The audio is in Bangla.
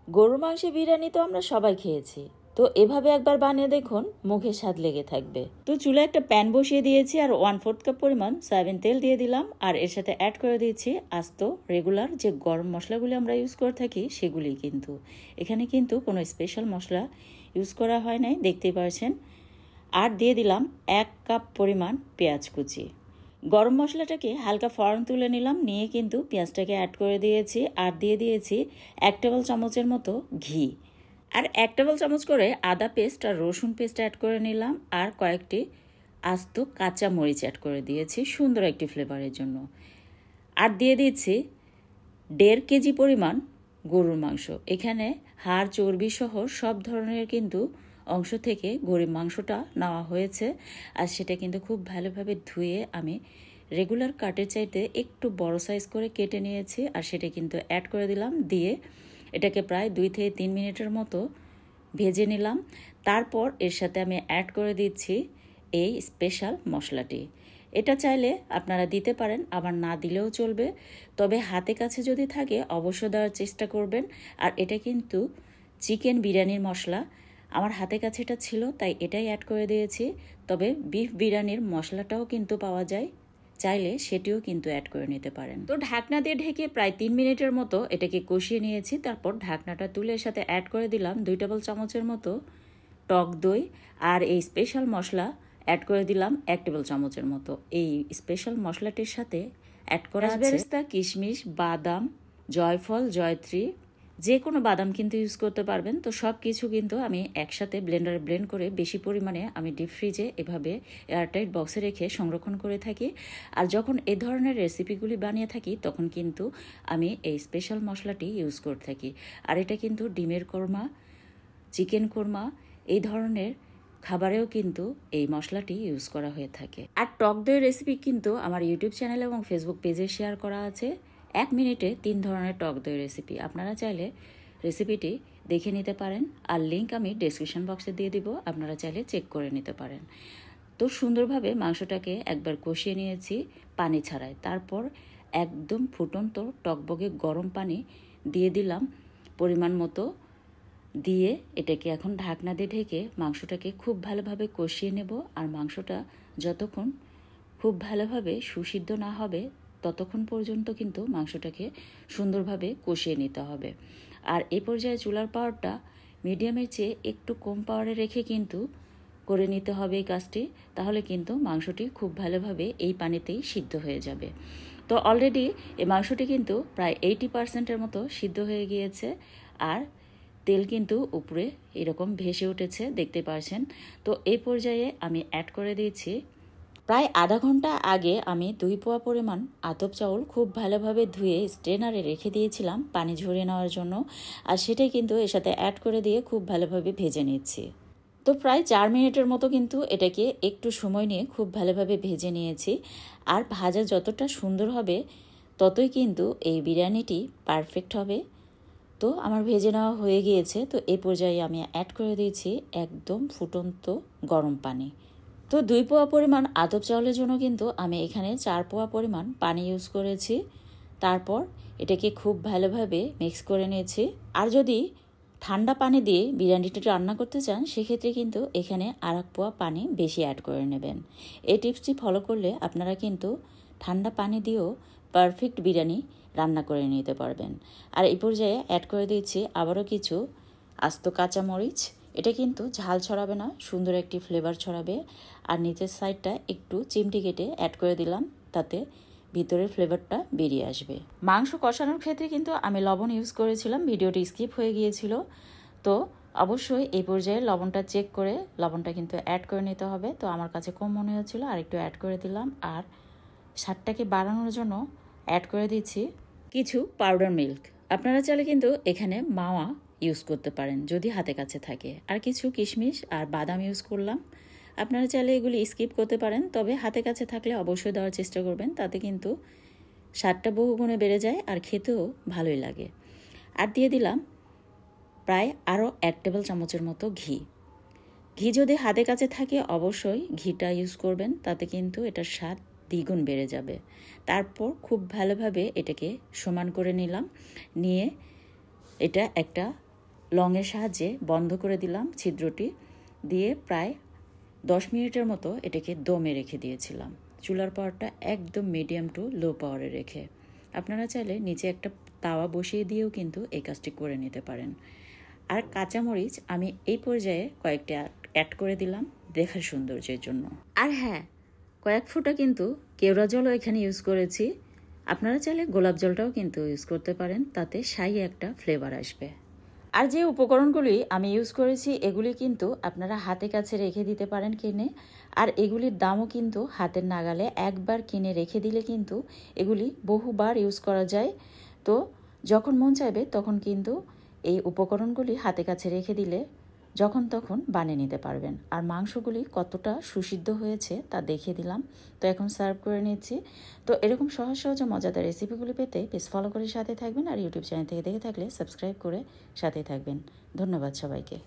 গরুর মাংসের বিরিয়ানি তো আমরা সবাই খেয়েছি, তো এভাবে একবার বানিয়ে দেখুন, মুখে স্বাদ লেগে থাকবে। তো চুলে একটা প্যান বসিয়ে দিয়েছি আর 1/4 কাপ পরিমাণ সয়াবিন তেল দিয়ে দিলাম, আর এর সাথে অ্যাড করে দিয়েছি আস্ত রেগুলার যে গরম মশলাগুলি আমরা ইউজ করে থাকি সেগুলি। কিন্তু এখানে কিন্তু কোনো স্পেশাল মশলা ইউজ করা হয় নাই, দেখতেই পাচ্ছেন। আর দিয়ে দিলাম 1 কাপ পরিমাণ পেঁয়াজ কুচি। গরম মশলাটাকে হালকা ফোড়ন তুলে নিলাম, নিয়ে কিন্তু পেঁয়াজটাকে অ্যাড করে দিয়েছি আর দিয়ে দিয়েছি 1 টেবিল চামচের মতো ঘি, আর 1 টেবিল চামচ করে আদা পেস্ট আর রসুন পেস্ট অ্যাড করে নিলাম, আর কয়েকটি আস্ত কাঁচা মরিচ অ্যাড করে দিয়েছি সুন্দর একটি ফ্লেভারের জন্য। আর দিয়ে দিচ্ছি 1.5 কেজি পরিমাণ গরুর মাংস। এখানে হাড় চর্বি সহ সব ধরনের কিন্তু অংশ থেকে গরুর মাংসটা নেওয়া হয়েছে, আর সেটা কিন্তু খুব ভালোভাবে ধুয়ে আমি রেগুলার কাটের চাইতে একটু বড় সাইজ করে কেটে নিয়েছি, আর সেটা কিন্তু অ্যাড করে দিলাম। দিয়ে এটাকে প্রায় 2 থেকে 3 মিনিটের মতো ভেজে নিলাম। তারপর এর সাথে আমি অ্যাড করে দিচ্ছি এই স্পেশাল মশলাটি। এটা চাইলে আপনারা দিতে পারেন, আবার না দিলেও চলবে, তবে হাতে কাছে যদি থাকে অবশ্য দেওয়ার চেষ্টা করবেন। আর এটা কিন্তু চিকেন বিরিয়ানির মশলা, আমার হাতে কাছে এটা ছিল তাই এটাই অ্যাড করে দিয়েছি। তবে বিফ বিরিয়ানির মশলাটাও কিন্তু পাওয়া যায়, চাইলে সেটিও কিন্তু অ্যাড করে নিতে পারেন। তো ঢাকনা দিয়ে ঢেকে প্রায় 3 মিনিটের মতো এটাকে কষিয়ে নিয়েছি। তারপর ঢাকনাটা তুলে সাথে অ্যাড করে দিলাম 2 টেবিল চামচের মতো টক দই, আর এই স্পেশাল মশলা অ্যাড করে দিলাম 1 টেবিল চামচের মতো। এই স্পেশাল মশলাটির সাথে অ্যাড করা আছে বেরেস্তা, কিশমিশ, বাদাম, জয়ফল, জয়ত্রী, যে কোনো বাদাম কিন্তু ইউজ করতে পারবেন। তো সব কিছু কিন্তু আমি একসাথে ব্লেন্ডারে ব্লেন্ড করে বেশি পরিমাণে আমি ডিপ ফ্রিজে এভাবে এয়ারটাইট বক্সে রেখে সংরক্ষণ করে থাকি। আর যখন এ ধরনের রেসিপিগুলি বানিয়ে থাকি তখন কিন্তু আমি এই স্পেশাল মশলাটি ইউজ করে থাকি। আর এটা কিন্তু ডিমের কোরমা, চিকেন কোরমা, এই ধরনের খাবারেও কিন্তু এই মশলাটি ইউজ করা হয়ে থাকে। আর টক দইয়ের রেসিপি কিন্তু আমার ইউটিউব চ্যানেল এবং ফেসবুক পেজে শেয়ার করা আছে। 1 মিনিটে 3 ধরনের টক দইয়ের রেসিপি, আপনারা চাইলে রেসিপিটি দেখে নিতে পারেন, আর লিঙ্ক আমি ডেসক্রিপশন বক্সে দিয়ে দিব, আপনারা চাইলে চেক করে নিতে পারেন। তো সুন্দরভাবে মাংসটাকে একবার কষিয়ে নিয়েছি পানি ছাড়াই। তারপর একদম ফুটন্ত টকবগে গরম পানি দিয়ে দিলাম পরিমাণ মতো, দিয়ে এটাকে এখন ঢাকনা দিয়ে ঢেকে মাংসটাকে খুব ভালোভাবে কষিয়ে নেব। আর মাংসটা যতক্ষণ খুব ভালোভাবে সুসিদ্ধ না হবে ততক্ষণ পর্যন্ত কিন্তু মাংসটাকে সুন্দরভাবে কষিয়ে নিতে হবে। আর এই পর্যায়ে চুলার পাওয়ারটা মিডিয়ামের চেয়ে একটু কম পাওয়ারে রেখে কিন্তু করে নিতে হবে এই কাজটি, তাহলে কিন্তু মাংসটি খুব ভালোভাবে এই পানিতেই সিদ্ধ হয়ে যাবে। তো অলরেডি এই মাংসটি কিন্তু প্রায় 80% মতো সিদ্ধ হয়ে গিয়েছে, আর তেল কিন্তু উপরে এরকম ভেসে উঠেছে, দেখতে পাচ্ছেন। তো এই পর্যায়ে আমি অ্যাড করে দিয়েছি প্রায় আধা ঘন্টা আগে আমি 2 পোয়া পরিমাণ আতপ চাউল খুব ভালোভাবে ধুয়ে স্ট্রেনারে রেখে দিয়েছিলাম পানি ঝরিয়ে নেওয়ার জন্য, আর সেটাই কিন্তু এর সাথে অ্যাড করে দিয়ে খুব ভালোভাবে ভেজে নিচ্ছি। তো প্রায় 4 মিনিটের মতো কিন্তু এটাকে একটু সময় নিয়ে খুব ভালোভাবে ভেজে নিয়েছি। আর ভাজা যতটা সুন্দর হবে ততই কিন্তু এই বিরিয়ানিটি পারফেক্ট হবে। তো আমার ভেজে নেওয়া হয়ে গিয়েছে। তো এই পর্যায়ে আমি অ্যাড করে দিয়েছি একদম ফুটন্ত গরম পানি। তো 2 পোয়া পরিমাণ আতপ চাউলের জন্য কিন্তু আমি এখানে 4 পোয়া পরিমাণ পানি ইউজ করেছি। তারপর এটাকে খুব ভালোভাবে মিক্স করে নিয়েছি। আর যদি ঠান্ডা পানি দিয়ে বিরিয়ানিটা রান্না করতে চান সেক্ষেত্রে কিন্তু এখানে 1 পোয়া পানি বেশি অ্যাড করে নেবেন। এই টিপসটি ফলো করলে আপনারা কিন্তু ঠান্ডা পানি দিয়েও পারফেক্ট বিরিয়ানি রান্না করে নিতে পারবেন। আর এই পর্যায়ে অ্যাড করে দিয়েছি আবারও কিছু আস্ত কাঁচামরিচ। এটা কিন্তু ঝাল ছড়াবে না, সুন্দর একটি ফ্লেভার ছড়াবে। আর নিচের সাইডটা একটু চিমটি কেটে অ্যাড করে দিলাম, তাতে ভিতরের ফ্লেভারটা বেরিয়ে আসবে। মাংস কষানোর ক্ষেত্রে কিন্তু আমি লবণ ইউজ করেছিলাম, ভিডিওটি স্কিপ হয়ে গিয়েছিল। তো অবশ্যই এই পর্যায়ে লবণটা চেক করে লবণটা কিন্তু অ্যাড করে নিতে হবে। তো আমার কাছে কম মনে হচ্ছিল, আর একটু অ্যাড করে দিলাম। আর স্বাদটাকে বাড়ানোর জন্য অ্যাড করে দিচ্ছি কিছু পাউডার মিল্ক। আপনারা চাইলে কিন্তু এখানে মাওয়া ইউজ করতে পারেন যদি হাতে কাছে থাকে। আর কিছু কিশমিশ আর বাদাম ইউজ করলাম, আপনারা চাইলে এগুলি স্কিপ করতে পারেন, তবে হাতে কাছে থাকলে অবশ্যই দেওয়ার চেষ্টা করবেন, তাতে কিন্তু স্বাদটা বহু গুণে বেড়ে যায় আর খেতেও ভালোই লাগে। আর দিয়ে দিলাম প্রায় আরও 1 টেবিল চামচের মতো ঘি। ঘি যদি হাতে কাছে থাকে অবশ্যই ঘিটা ইউজ করবেন, তাতে কিন্তু এটার স্বাদ দ্বিগুণ বেড়ে যাবে। তারপর খুব ভালোভাবে এটাকে সমান করে নিলাম, নিয়ে এটা একটা লংয়ের সাহায্যে বন্ধ করে দিলাম ছিদ্রটি, দিয়ে প্রায় 10 মিনিটের মতো এটাকে দমে রেখে দিয়েছিলাম। চুলার পাওয়ারটা একদম মিডিয়াম টু লো পাওয়ারে রেখে। আপনারা চাইলে নিচে একটা তাওয়া বসিয়ে দিয়েও কিন্তু এই কাজটি করে নিতে পারেন। আর কাঁচামরিচ আমি এই পর্যায়ে কয়েকটা অ্যাড করে দিলাম দেখার সৌন্দর্যের জন্য। আর হ্যাঁ, কয়েক ফোঁটা কিন্তু কেওড়া জলও এখানে ইউজ করেছি। আপনারা চাইলে গোলাপ জলটাও কিন্তু ইউজ করতে পারেন, তাতে শাহি একটা ফ্লেভার আসবে। আর যে উপকরণগুলি আমি ইউজ করেছি এগুলি কিন্তু আপনারা হাতে কাছে রেখে দিতে পারেন কিনে। আর এগুলির দামও কিন্তু হাতের নাগালে, একবার কিনে রেখে দিলে কিন্তু এগুলি বহুবার ইউজ করা যায়। তো যখন মন চাইবে তখন কিন্তু এই উপকরণগুলি হাতে কাছে রেখে দিলে যখন তখন বানিয়ে নিতে পারবেন। আর মাংসগুলি কতটা সুসিদ্ধ হয়েছে তা দেখিয়ে দিলাম। তো এখন সার্ভ করে নিচ্ছি। তো এরকম সহজ সহজ মজাদার রেসিপিগুলি পেতে পেজ ফলো করে সাথে থাকবেন, আর ইউটিউব চ্যানেল থেকে দেখে থাকলে সাবস্ক্রাইব করে সাথে থাকবেন। ধন্যবাদ সবাইকে।